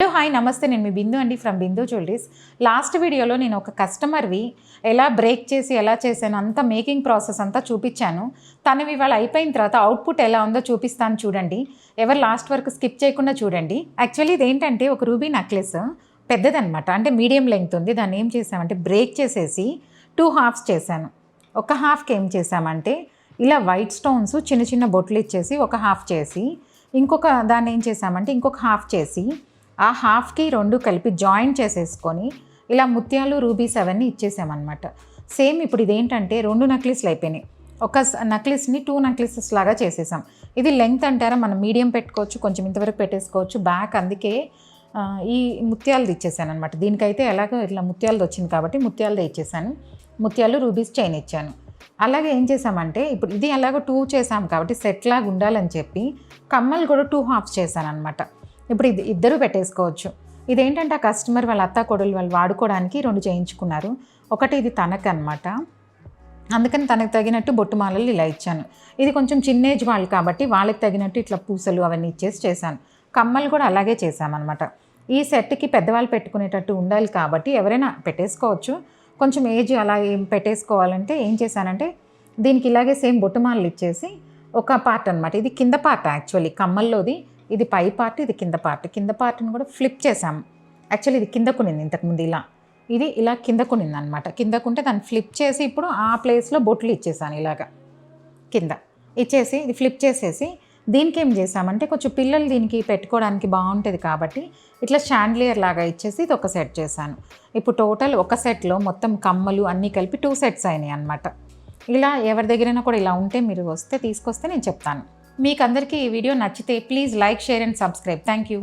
Hello hi నమస్తే, నేను మీ బిందు అండి ఫ్రమ్ బిందు జ్యువెలరీస్. లాస్ట్ వీడియోలో నేను ఒక కస్టమర్వి ఎలా బ్రేక్ చేసి ఎలా చేశాను అంతా మేకింగ్ ప్రాసెస్ అంతా చూపించాను. తనవి ఇవాళ అయిపోయిన తర్వాత అవుట్పుట్ ఎలా ఉందో చూపిస్తాను చూడండి. ఎవరు లాస్ట్ వరకు స్కిప్ చేయకుండా చూడండి. యాక్చువల్లీ ఇది ఏంటంటే ఒక రూబీ నెక్లెస్ పెద్దదనమాట, అంటే మీడియం లెంగ్త్ ఉంది. దాన్ని ఏం చేసామంటే బ్రేక్ చేసేసి 2 హాఫ్స్ చేశాను. ఒక హాఫ్కి ఏం చేసామంటే ఇలా వైట్ స్టోన్స్ చిన్న చిన్న బొట్లు ఇచ్చేసి ఒక హాఫ్ చేసి, ఇంకొక దాన్ని ఏం చేసామంటే ఇంకొక హాఫ్ చేసి ఆ హాఫ్కి 2 కలిపి జాయిన్ చేసేసుకొని ఇలా ముత్యాలు రూబీస్ అవన్నీ ఇచ్చేసామన్నమాట. సేమ్ ఇప్పుడు ఇదేంటంటే 2 నెక్లెస్లు అయిపోయినాయి. ఒక నెక్లెస్ని 2 నెక్లెసెస్ లాగా చేసేసాం. ఇది లెంగ్త్ అంటారా, మనం మీడియం పెట్టుకోవచ్చు, కొంచెం ఇంతవరకు పెట్టేసుకోవచ్చు బ్యాక్. అందుకే ఈ ముత్యాలది ఇచ్చేసాను అనమాట. దీనికైతే ఎలాగో ఇట్లా ముత్యాలది వచ్చింది కాబట్టి ముత్యాలది ఇచ్చేసాను. ముత్యాలు రూబీస్ చైన్ ఇచ్చాను. అలాగే ఏం చేసామంటే ఇప్పుడు ఇది ఎలాగో 2 చేసాం కాబట్టి సెట్ లాగా ఉండాలని చెప్పి కమ్మలు కూడా 2 హాఫ్స్ చేశాను అనమాట. ఇప్పుడు ఇది ఇద్దరు పెట్టేసుకోవచ్చు. ఇదేంటంటే ఆ కస్టమర్ వాళ్ళ అత్త కొడులు వాళ్ళు వాడుకోవడానికి 2 చేయించుకున్నారు. ఒకటి ఇది తనకు అనమాట, అందుకని తనకు తగినట్టు బొట్టుమాలలు ఇలా ఇచ్చాను. ఇది కొంచెం చిన్న ఏజ్ వాళ్ళు కాబట్టి వాళ్ళకి తగినట్టు ఇట్లా పూసలు అవన్నీ ఇచ్చేసి చేశాను. కమ్మలు కూడా అలాగే చేశామన్నమాట. ఈ సెట్కి పెద్దవాళ్ళు పెట్టుకునేటట్టు ఉండాలి కాబట్టి ఎవరైనా పెట్టేసుకోవచ్చు. కొంచెం ఏజ్ అలా ఏం పెట్టేసుకోవాలంటే ఏం చేశానంటే దీనికి ఇలాగే సేమ్ బొట్టుమాలలు ఇచ్చేసి ఒక పార్ట్ అనమాట. ఇది కింద పార్ట్ యాక్చువల్లీ కమ్మల్లోది. ఇది పై పార్ట్, ఇది కింద పార్ట్. కింద పార్ట్ని కూడా ఫ్లిప్ చేసాము. యాక్చువల్లీ ఇది కిందకునింది ఇంతకుముందు, ఇది ఇలా కిందకునింది అనమాట. కిందకుంటే దాన్ని ఫ్లిప్ చేసి ఇప్పుడు ఆ ప్లేస్లో బొట్లు ఇచ్చేసాను. ఇలాగా కింద ఇచ్చేసి ఇది ఫ్లిప్ చేసేసి దీనికి ఏం చేసామంటే కొంచెం పిల్లలు దీనికి పెట్టుకోవడానికి బాగుంటుంది కాబట్టి ఇట్లా షాండ్లియర్ లాగా ఇచ్చేసి ఇది ఒక సెట్ చేశాను. ఇప్పుడు టోటల్ ఒక సెట్లో మొత్తం కమ్మలు అన్నీ కలిపి 2 సెట్స్ అయినాయి అనమాట. ఇలా ఎవరి దగ్గరైనా కూడా ఇలా ఉంటే మీరు తీసుకొస్తే నేను చెప్తాను. మీకు అందరికీ ఈ వీడియో నచ్చితే please like, share and subscribe. Thank you.